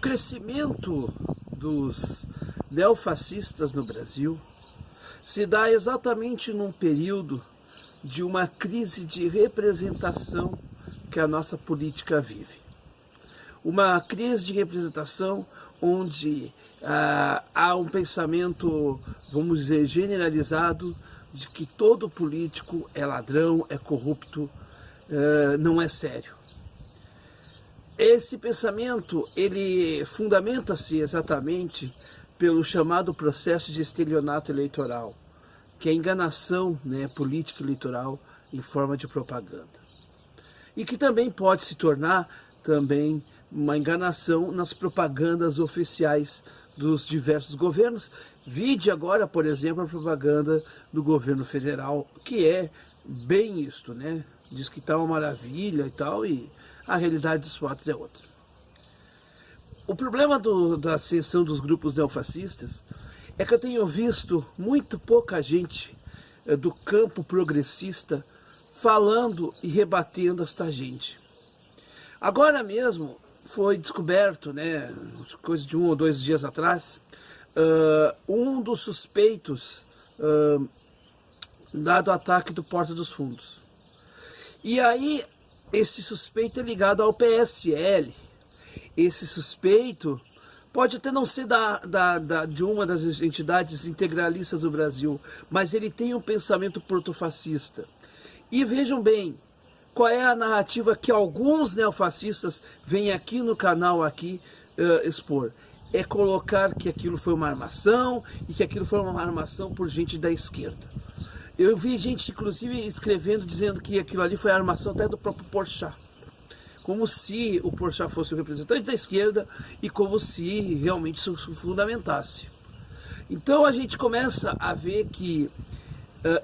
crescimento dos neofascistas no Brasil se dá exatamente num período de uma crise de representação que a nossa política vive. Uma crise de representação onde há um pensamento, vamos dizer, generalizado de que todo político é ladrão, é corrupto, não é sério. Esse pensamento, ele fundamenta-se exatamente pelo chamado processo de estelionato eleitoral, que é a enganação, política eleitoral em forma de propaganda. E que também pode se tornar também uma enganação nas propagandas oficiais dos diversos governos. Vide agora, por exemplo, a propaganda do governo federal, que é bem isto, Diz que está uma maravilha e tal, e a realidade dos fatos é outra. O problema da ascensão dos grupos neofascistas é que eu tenho visto muito pouca gente do campo progressista falando e rebatendo esta gente. Agora mesmo foi descoberto, coisa de 1 ou 2 dias atrás, um dos suspeitos dado o ataque do Porta dos Fundos. E aí, esse suspeito é ligado ao PSL. Esse suspeito pode até não ser de uma das entidades integralistas do Brasil, mas ele tem um pensamento protofascista. E vejam bem, qual é a narrativa que alguns neofascistas vêm aqui no canal expor. É colocar que aquilo foi uma armação e que aquilo foi uma armação por gente da esquerda. Eu vi gente, inclusive, escrevendo, dizendo que aquilo ali foi a armação até do próprio Porchat. Como se o Porchat fosse o representante da esquerda e como se realmente isso fundamentasse. Então a gente começa a ver que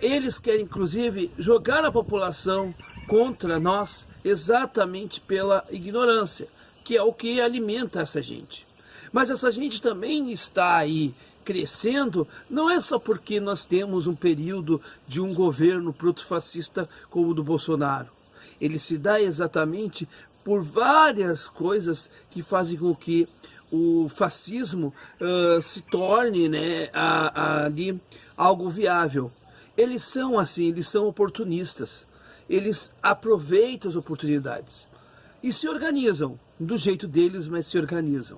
eles querem, inclusive, jogar a população contra nós exatamente pela ignorância, que é o que alimenta essa gente. Mas essa gente também está aí crescendo, não é só porque nós temos um período de um governo protofascista como o do Bolsonaro. Ele se dá exatamente por várias coisas que fazem com que o fascismo se torne ali algo viável. Eles são assim, eles são oportunistas. Eles aproveitam as oportunidades e se organizam do jeito deles, mas se organizam.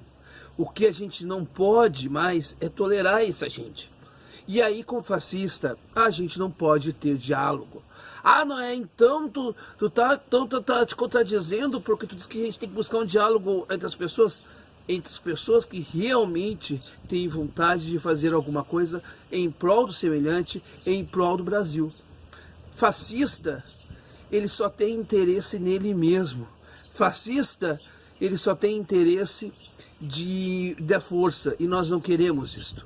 O que a gente não pode mais é tolerar essa gente. E aí, com o fascista, a gente não pode ter diálogo. Não é? Então tu tá te contradizendo porque tu diz que a gente tem que buscar um diálogo entre as pessoas que realmente têm vontade de fazer alguma coisa em prol do semelhante, em prol do Brasil. Fascista, ele só tem interesse nele mesmo. Fascista, ele só tem interesse da força, e nós não queremos isto.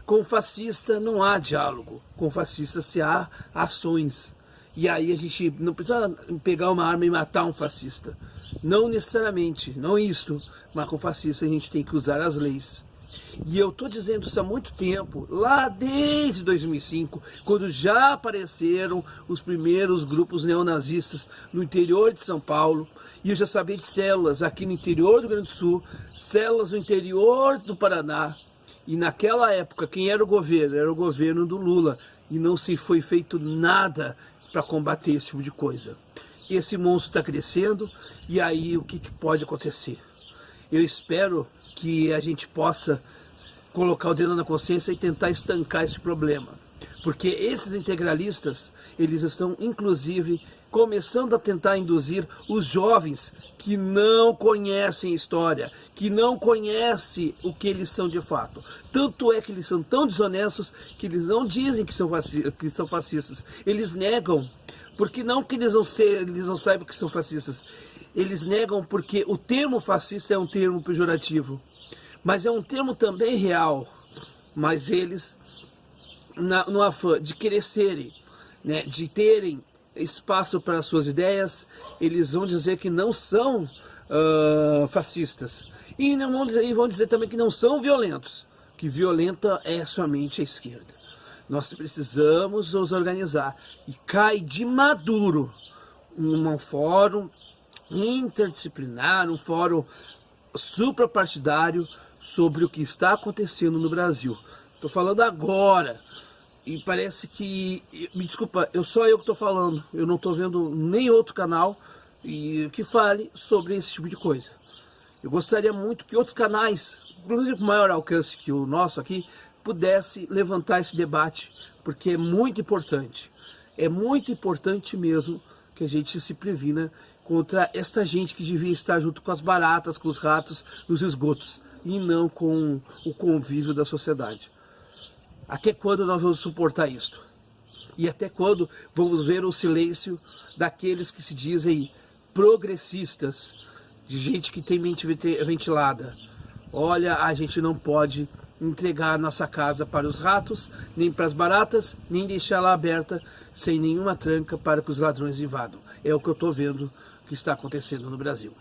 Com fascista não há diálogo, com fascista se há ações. E aí a gente não precisa pegar uma arma e matar um fascista. Não necessariamente, não isto, mas com fascista a gente tem que usar as leis. E eu estou dizendo isso há muito tempo, lá desde 2005, quando já apareceram os primeiros grupos neonazistas no interior de São Paulo, e eu já sabia de células aqui no interior do Rio Grande do Sul, células no interior do Paraná, e naquela época quem era o governo? Era o governo do Lula, e não se foi feito nada para combater esse tipo de coisa. Esse monstro está crescendo, e aí o que pode acontecer? Eu espero que a gente possa colocar o dedo na consciência e tentar estancar esse problema. Porque esses integralistas, eles estão, inclusive, começando a tentar induzir os jovens que não conhecem história, que não conhecem o que eles são de fato. Tanto é que eles são tão desonestos que eles não dizem que são fascistas. Eles negam, porque não que eles não saibam que são fascistas. Eles negam porque o termo fascista é um termo pejorativo. Mas é um termo também real. Mas eles, no afã de crescerem, de terem espaço para suas ideias, eles vão dizer que não são fascistas. E vão dizer também que não são violentos. Que violenta é somente a esquerda. Nós precisamos nos organizar. E cai de maduro um fórum interdisciplinar, um fórum suprapartidário sobre o que está acontecendo no Brasil. Estou falando agora. E parece que, me desculpa, só eu que estou falando. Eu não estou vendo nem outro canal que fale sobre esse tipo de coisa. Eu gostaria muito que outros canais, inclusive com maior alcance que o nosso aqui, pudesse levantar esse debate, porque é muito importante. É muito importante mesmo que a gente se previna contra esta gente que devia estar junto com as baratas, com os ratos, nos esgotos, e não com o convívio da sociedade. Até quando nós vamos suportar isto? E até quando vamos ver o silêncio daqueles que se dizem progressistas, de gente que tem mente ventilada? Olha, a gente não pode entregar a nossa casa para os ratos, nem para as baratas, nem deixá-la aberta sem nenhuma tranca para que os ladrões invadam. É o que eu estou vendo que está acontecendo no Brasil.